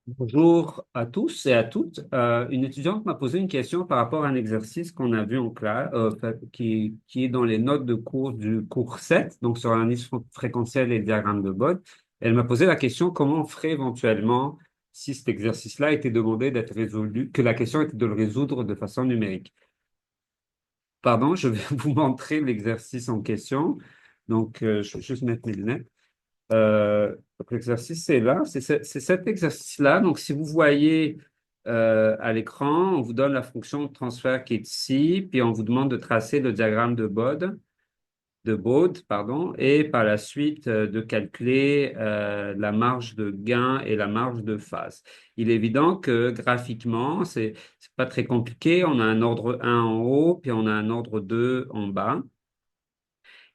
Bonjour à tous et à toutes. Une étudiante m'a posé une question par rapport à un exercice qu'on a vu en classe, qui est dans les notes de cours du cours 7, donc sur l'analyse fréquentielle et le diagramme de Bode. Elle m'a posé la question comment on ferait éventuellement si cet exercice-là était demandé d'être résolu, que la question était de le résoudre de façon numérique. Pardon, je vais vous montrer l'exercice en question. Donc, je vais juste mettre mes lunettes. Donc l'exercice, c'est là, c'est cet exercice-là. Donc, si vous voyez à l'écran, on vous donne la fonction de transfert qui est ici, puis on vous demande de tracer le diagramme de Bode, pardon, et par la suite de calculer la marge de gain et la marge de phase. Il est évident que graphiquement, c'est pas très compliqué. On a un ordre 1 en haut, puis on a un ordre 2 en bas.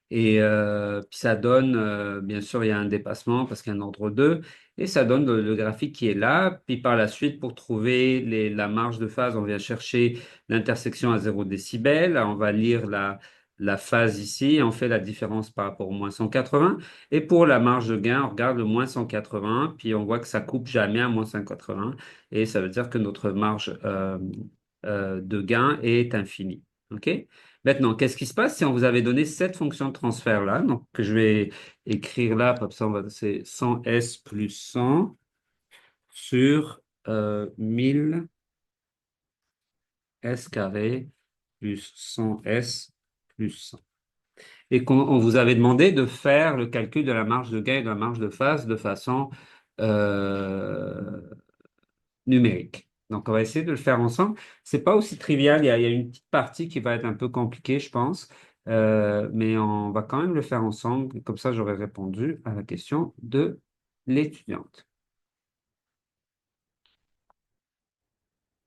Et puis ça donne, bien sûr, il y a un dépassement parce qu'il y a un ordre 2, et ça donne le graphique qui est là. Puis par la suite, pour trouver la marge de phase, on vient chercher l'intersection à 0 décibel. On va lire la phase ici, et on fait la différence par rapport au moins 180. Et pour la marge de gain, on regarde le moins 180, puis on voit que ça coupe jamais à moins 180. Et ça veut dire que notre marge de gain est infinie. OK? Maintenant, qu'est-ce qui se passe si on vous avait donné cette fonction de transfert-là? Donc, que je vais écrire là, comme ça, c'est 100S plus 100 sur 1000 S carré plus 100S plus 100. Et qu'on vous avait demandé de faire le calcul de la marge de gain et de la marge de phase de façon euh, numérique. Donc, on va essayer de le faire ensemble. C'est pas aussi trivial. Il y a une petite partie qui va être un peu compliquée, je pense. Mais on va quand même le faire ensemble. Comme ça, j'aurai répondu à la question de l'étudiante.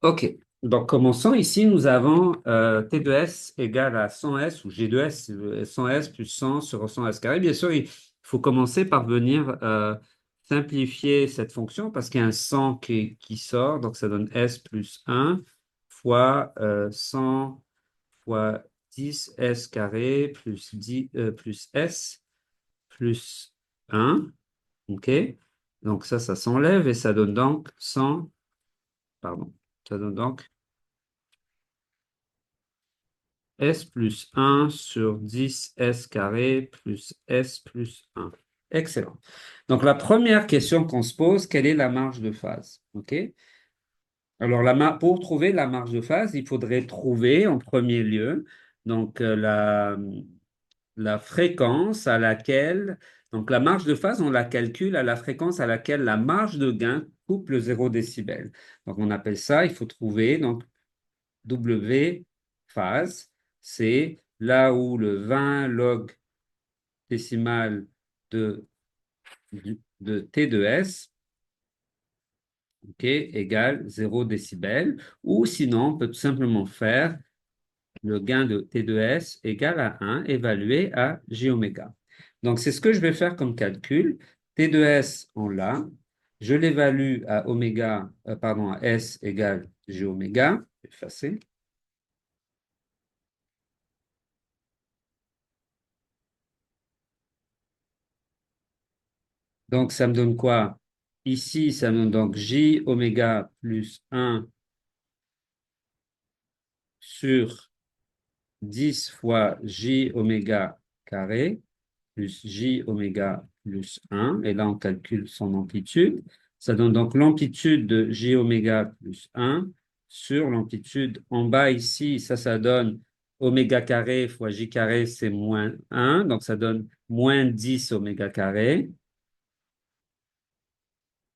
OK. Donc, commençons. Ici, nous avons T de S égale à 100S ou G de S, 100S plus 100 sur 100S carré. Bien sûr, il faut commencer par venir simplifier cette fonction parce qu'il y a un 100 qui sort. Donc, ça donne S plus 1 fois 100 fois 10S carré plus 10, plus S plus 1. OK? Donc, ça s'enlève et ça donne donc 100, pardon, ça donne donc S plus 1 sur 10 S carré plus S plus 1. Excellent. Donc, la première question qu'on se pose, quelle est la marge de phase? OK? Alors, pour trouver la marge de phase, il faudrait trouver en premier lieu donc, la fréquence à laquelle, donc la marge de phase, on la calcule à la fréquence à laquelle la marge de gain coupe le 0 décibel. Donc, on appelle ça, il faut trouver donc W phase, c'est là où le 20 log décimal de, de T de S, ok, égale 0 décibel, ou sinon, on peut tout simplement faire le gain de T de S égale à 1 évalué à J oméga. Donc, c'est ce que je vais faire comme calcul. T de S, on l'a. Je l'évalue à oméga, pardon, à S égale J oméga. Je vais effacer. Donc, ça me donne quoi? Ici, ça me donne donc J oméga plus 1 sur 10 fois J oméga carré plus J oméga plus 1. Et là, on calcule son amplitude. Ça donne donc l'amplitude de J oméga plus 1 sur l'amplitude en bas ici. Ça donne oméga carré fois J carré, c'est moins 1. Donc, ça donne moins 10 oméga carré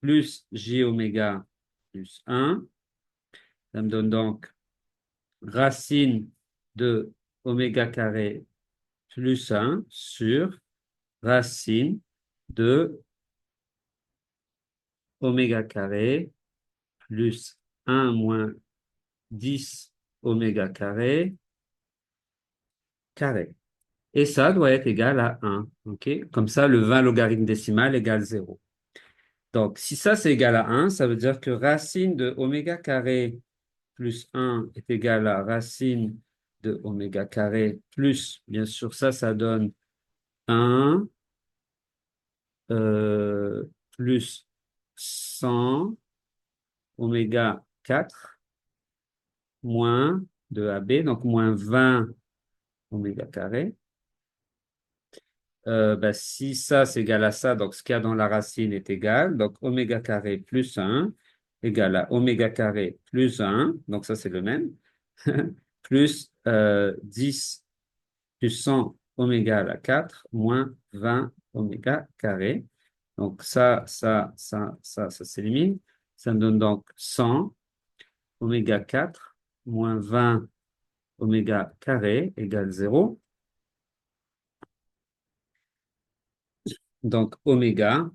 plus J oméga plus 1. Ça me donne donc racine de oméga carré plus 1 sur racine de oméga carré plus 1 moins 10 oméga carré carré. Et ça doit être égal à 1. OK? Comme ça, le 20 logarithme décimal égale 0. Donc, si ça, c'est égal à 1, ça veut dire que racine de oméga carré plus 1 est égal à racine de oméga carré plus, bien sûr, ça donne 1 plus 100 oméga 4 moins 2AB, donc moins 20 oméga carré. Si ça c'est égal à ça, donc ce qu'il y a dans la racine est égal. Donc oméga carré plus 1 égale à oméga carré plus 1, donc ça c'est le même, plus 10 plus 100 oméga à la 4 moins 20 oméga carré. Donc ça s'élimine. Ça me donne donc 100 oméga 4 moins 20 oméga carré égale 0. Donc oméga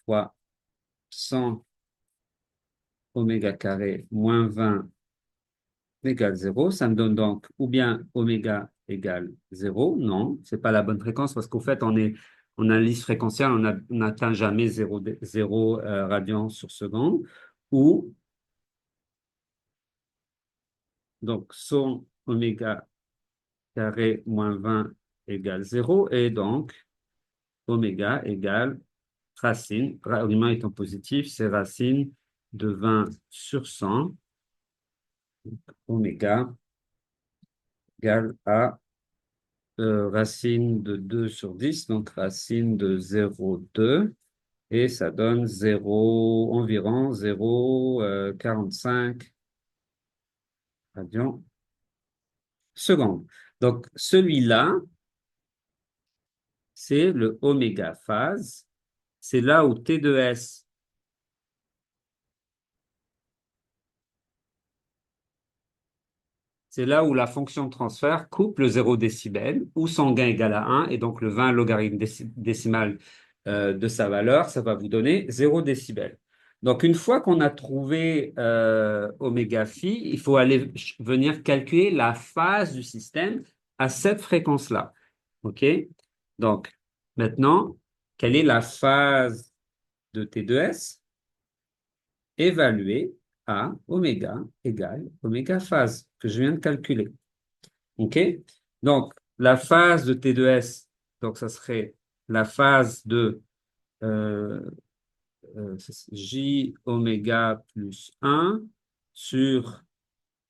fois 100 oméga carré moins 20 égale 0. Ça me donne donc ou bien oméga égale 0. Non, c'est pas la bonne fréquence parce qu'au fait, on a une liste fréquentielle, on n'atteint jamais 0 radians sur seconde. Ou donc 100 oméga carré moins 20 égale 0. Et donc oméga égale racine, argument étant positif, c'est racine de 20 sur 100. Oméga égale à racine de 2 sur 10, donc racine de 0,2, et ça donne 0, environ 0,45 radians seconde. Donc celui-là, c'est le oméga phase. C'est là où T2S, c'est là où la fonction de transfert coupe le 0 décibel, où son gain égal à 1, et donc le 20 logarithme décimal de sa valeur, ça va vous donner 0 décibel. Donc, une fois qu'on a trouvé oméga phi, il faut aller venir calculer la phase du système à cette fréquence-là. OK? Donc, maintenant, quelle est la phase de T2S? Évaluée à oméga égale oméga phase, que je viens de calculer. OK? Donc, la phase de T2S, donc ça serait la phase de euh, J oméga plus 1 sur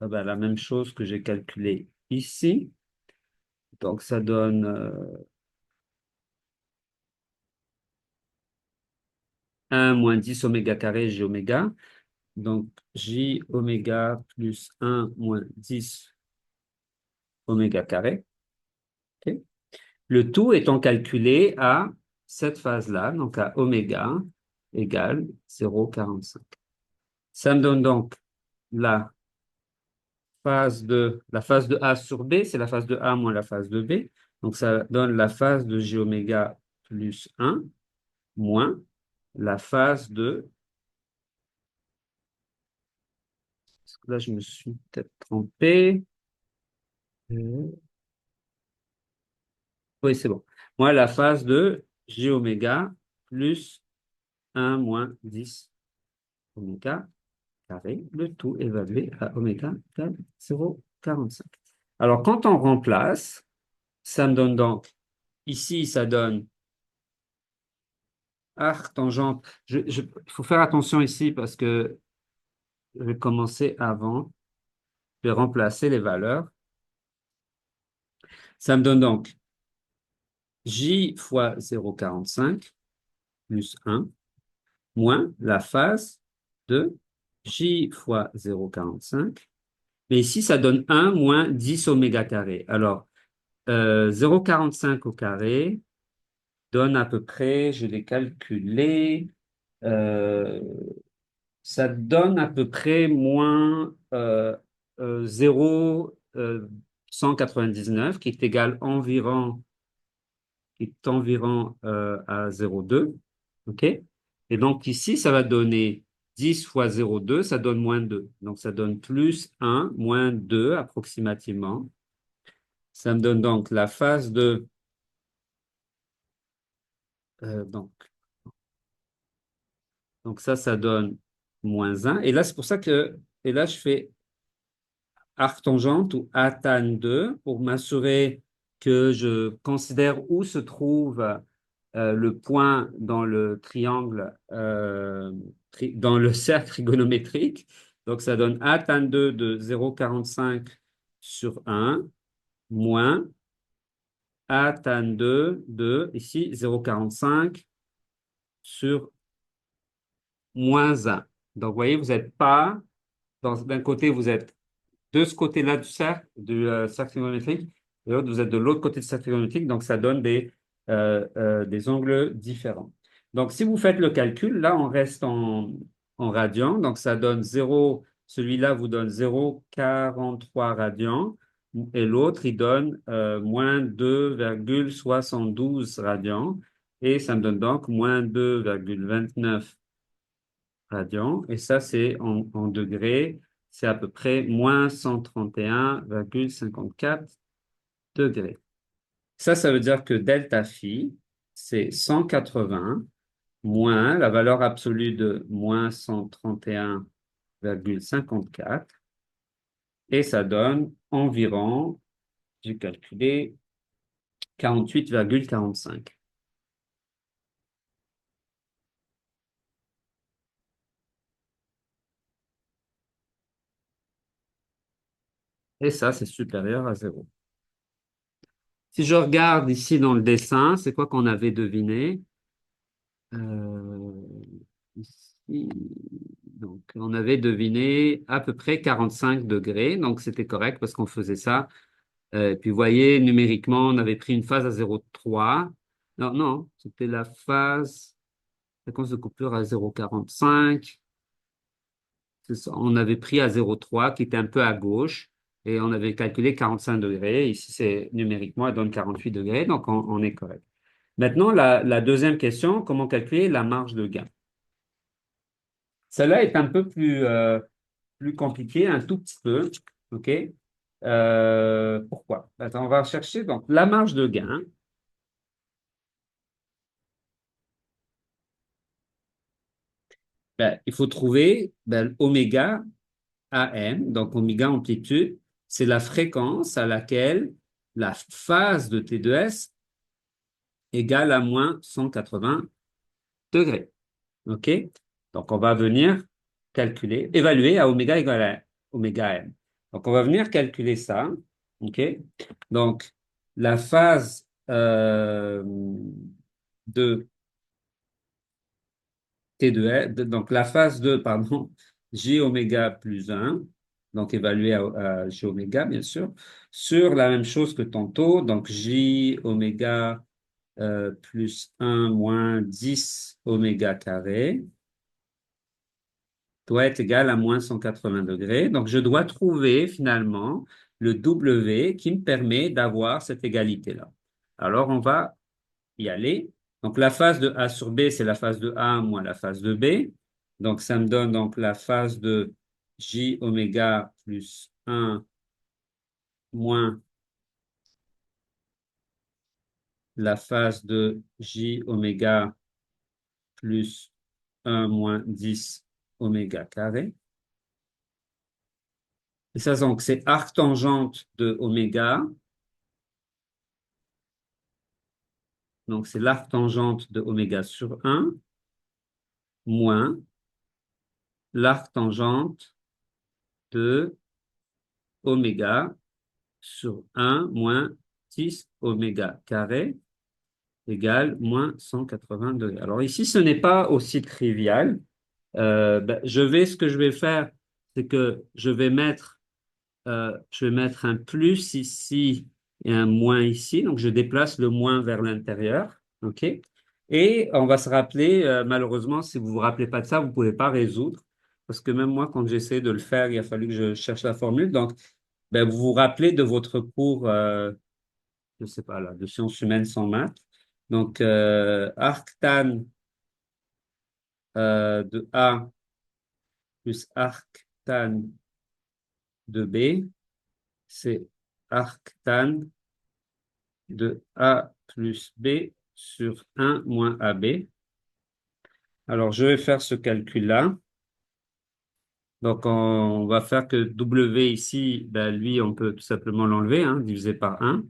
la même chose que j'ai calculé ici. Donc, ça donne 1 moins 10 oméga carré J oméga. Donc, J oméga plus 1 moins 10 oméga carré. OK? Le tout étant calculé à cette phase-là, donc à oméga égale 0,45. Ça me donne donc la la phase de A sur B, c'est la phase de A moins la phase de B. Donc ça donne la phase de J oméga plus 1 moins la phase de... Là, je me suis peut-être trompé. Oui, c'est bon. Moi, la phase de J oméga plus 1 moins 10 oméga carré, le tout évalué à oméga égale 0,45. Alors, quand on remplace, ça me donne donc, ici, ça donne arc tangente. Il faut faire attention ici parce que je vais commencer avant. Je vais remplacer les valeurs. Ça me donne donc J fois 0,45 plus 1 moins la phase de J fois 0,45. Mais ici, ça donne 1 moins 10 oméga carré. Alors, 0,45 au carré donne à peu près, je l'ai calculé, euh, ça donne à peu près moins 0,199 qui est égal environ, qui est environ à 0,2. OK? Et donc ici, ça va donner 10 fois 0,2, ça donne moins 2. Donc ça donne plus 1, moins 2 approximativement. Ça me donne donc la phase de... euh, donc, donc ça donne moins 1. Et là, c'est pour ça que... Et là, je fais arctangente ou ATAN 2 pour m'assurer que je considère où se trouve le point dans le triangle dans le cercle trigonométrique. Donc, ça donne a tan 2 de 0,45 sur 1 moins a tan 2 de, ici, 0,45 sur moins 1. Donc, vous voyez, vous n'êtes pas, d'un côté, vous êtes de ce côté-là du cercle trigonométrique, et l'autre, vous êtes de l'autre côté du cercle trigonométrique, donc ça donne des angles différents. Donc, si vous faites le calcul, là, on reste en radians, donc ça donne 0, celui-là vous donne 0,43 radians, et l'autre, il donne moins 2,72 radians, et ça me donne donc moins 2,29 radians, et ça, c'est en degrés, c'est à peu près moins 131,54 degrés. Ça veut dire que delta phi, c'est 180 moins la valeur absolue de moins 131,54 et ça donne environ, j'ai calculé, 48,45. Et ça, c'est supérieur à zéro. Si je regarde ici dans le dessin, c'est quoi qu'on avait deviné? Ici, donc, on avait deviné à peu près 45 degrés, donc c'était correct parce qu'on faisait ça. Puis, vous voyez, numériquement, on avait pris une phase à 0,3. Non, non, c'était la fréquence de coupure à 0,45. C'est ça. On avait pris à 0,3 qui était un peu à gauche et on avait calculé 45 degrés. Ici, c'est numériquement, elle donne 48 degrés, donc on est correct. Maintenant, la deuxième question, comment calculer la marge de gain? Celle-là est un peu plus compliquée, un tout petit peu. OK? Pourquoi? Attends, on va chercher donc la marge de gain. Ben, il faut trouver oméga AM, donc oméga amplitude, c'est la fréquence à laquelle la phase de T2S égale à moins 180 degrés. OK? Donc, on va venir calculer, évaluer à oméga égale à oméga M. Donc, on va venir calculer ça. OK? Donc, la phase de T2S, donc la phase de, pardon, J oméga plus 1, donc évaluée à J oméga, bien sûr, sur la même chose que tantôt, donc J oméga plus 1 moins 10 oméga carré doit être égal à moins 180 degrés. Donc, je dois trouver finalement le W qui me permet d'avoir cette égalité-là. Alors, on va y aller. Donc, la phase de A sur B, c'est la phase de A moins la phase de B. Donc, ça me donne donc la phase de J oméga plus 1 moins la phase de J oméga plus 1 moins 10 oméga carré. Et ça, donc, c'est arc tangente de oméga. Donc, c'est l'arc tangente de oméga sur 1 moins l'arc tangente de oméga sur 1 moins 10 oméga carré égale moins 180 degrés. Alors ici, ce n'est pas aussi trivial. Ce que je vais faire, c'est que je vais mettre un plus ici et un moins ici. Donc, je déplace le moins vers l'intérieur. OK? Et on va se rappeler, malheureusement, si vous ne vous rappelez pas de ça, vous ne pouvez pas résoudre. Parce que même moi, quand j'essaie de le faire, il a fallu que je cherche la formule. Donc, vous vous rappelez de votre cours, je ne sais pas, là, de sciences humaines sans maths. Donc, arctan de A plus arctan de B, c'est arctan de A plus B sur 1 moins AB. Alors, je vais faire ce calcul-là. Donc, on va faire que W ici, lui, on peut tout simplement l'enlever, hein, divisé par 1.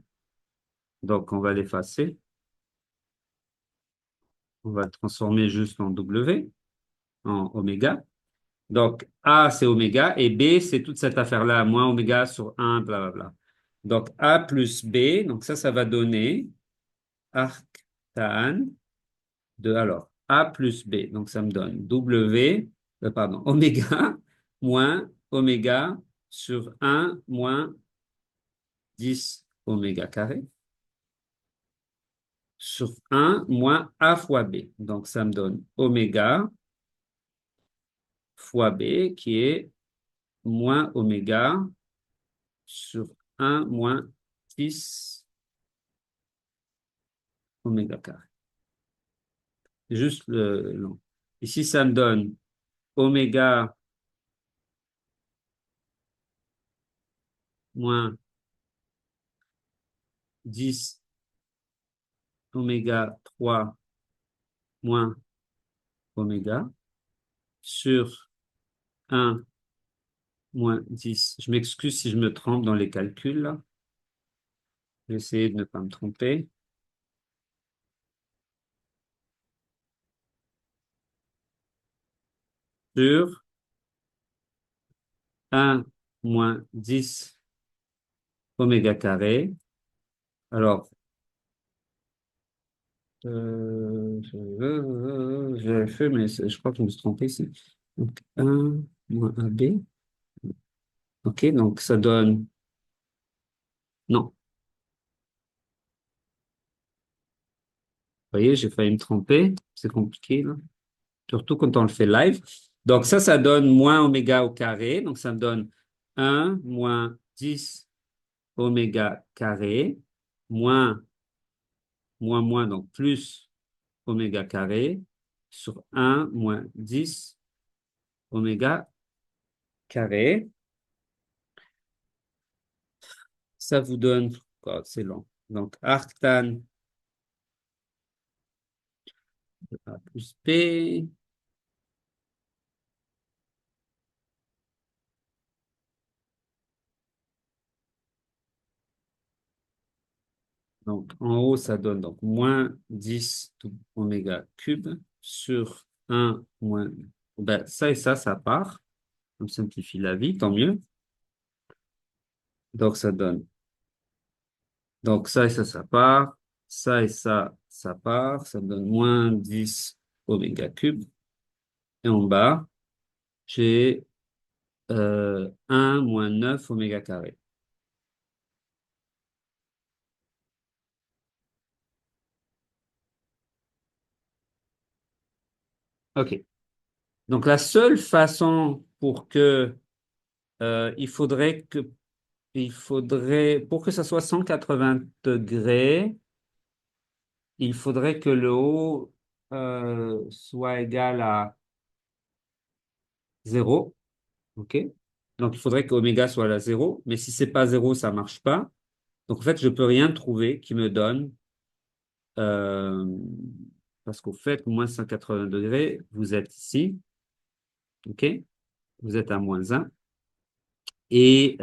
Donc, on va l'effacer. On va le transformer juste en W. en oméga. Donc, A, c'est oméga, et B, c'est toute cette affaire-là, moins oméga sur 1, blablabla. Donc, A plus B, donc ça va donner arctan de, alors, A plus B. Donc, ça me donne oméga moins oméga sur 1 moins 10 oméga carré sur 1 moins A fois B. Donc, ça me donne oméga fois B qui est moins oméga sur 1 moins 10 oméga carré. Juste le long. Ici, ça me donne oméga moins 10 oméga 3 moins oméga sur 1 moins 10. Je m'excuse si je me trompe dans les calculs, là. Je vais essayer de ne pas me tromper. Sur 1 moins 10 oméga carré. Alors, j'ai fait, mais je crois que je me suis trompé ici. Donc, 1 moins AB. OK, donc ça donne... Non, vous voyez, j'ai failli me tromper. C'est compliqué, là. Surtout quand on le fait live. Donc ça donne moins oméga au carré. Donc ça me donne 1 moins 10 oméga carré, moins, donc plus oméga carré, sur 1 moins 10 oméga carré. Ça vous donne, oh, c'est long. Donc arctan de A plus B. Donc, en haut, ça donne donc moins 10 oméga cube sur 1 moins... Ben, ça et ça part. On simplifie la vie, tant mieux. Donc, ça donne... Donc, ça et ça part. Ça et ça part. Ça donne moins 10 oméga cube. Et en bas, j'ai 1 moins 9 oméga carré. OK. Donc, la seule façon pour que... il faudrait que pour que ça soit 180 degrés, il faudrait que le haut soit égal à 0. OK? Donc, il faudrait qu'oméga soit à 0. Mais si c'est pas 0, ça marche pas. Donc, en fait, je peux rien trouver qui me donne, euh, parce qu'au fait, moins 180 degrés, vous êtes ici. OK? Vous êtes à moins 1. Et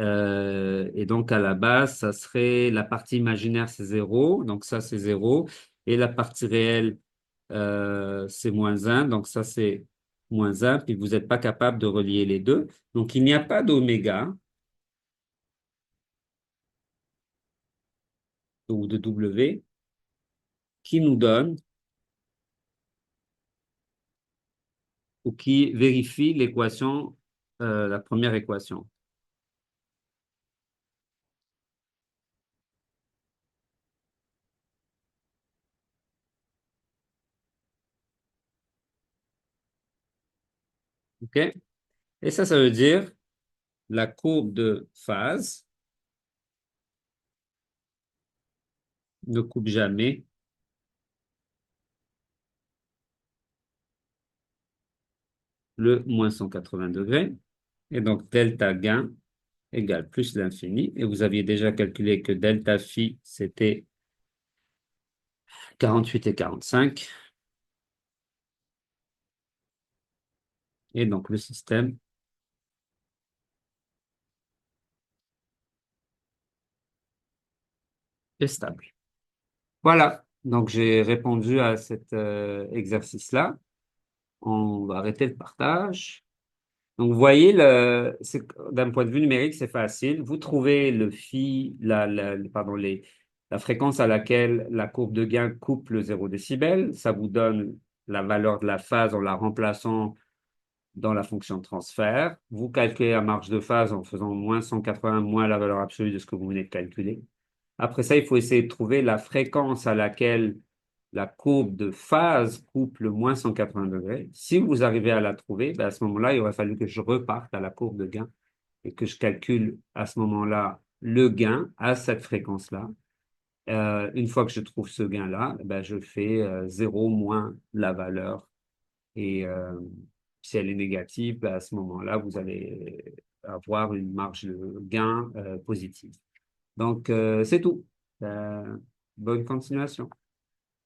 donc, à la base, ça serait la partie imaginaire, c'est 0. Donc, ça, c'est 0. Et la partie réelle, c'est moins 1. Donc, ça, c'est moins 1. Puis, vous n'êtes pas capable de relier les deux. Donc, il n'y a pas d'oméga ou de W qui nous donne ou qui vérifie l'équation, la première équation. OK? Et ça veut dire la courbe de phase ne coupe jamais le moins 180 degrés. Et donc, delta gain égale plus l'infini. Et vous aviez déjà calculé que delta phi, c'était 48 et 45. Et donc, le système est stable. Voilà. Donc, j'ai répondu à cet exercice-là. On va arrêter le partage. Donc, vous voyez, d'un point de vue numérique, c'est facile. Vous trouvez le phi, pardon, la fréquence à laquelle la courbe de gain coupe le 0 décibel. Ça vous donne la valeur de la phase en la remplaçant dans la fonction de transfert. Vous calculez la marge de phase en faisant moins 180 moins la valeur absolue de ce que vous venez de calculer. Après ça, il faut essayer de trouver la fréquence à laquelle la courbe de phase coupe le moins 180 degrés. Si vous arrivez à la trouver, ben à ce moment-là, il aurait fallu que je reparte à la courbe de gain et que je calcule à ce moment-là le gain à cette fréquence-là. Une fois que je trouve ce gain-là, ben je fais 0 moins la valeur. Et si elle est négative, ben à ce moment-là, vous allez avoir une marge de gain positive. Donc, c'est tout. Bonne continuation.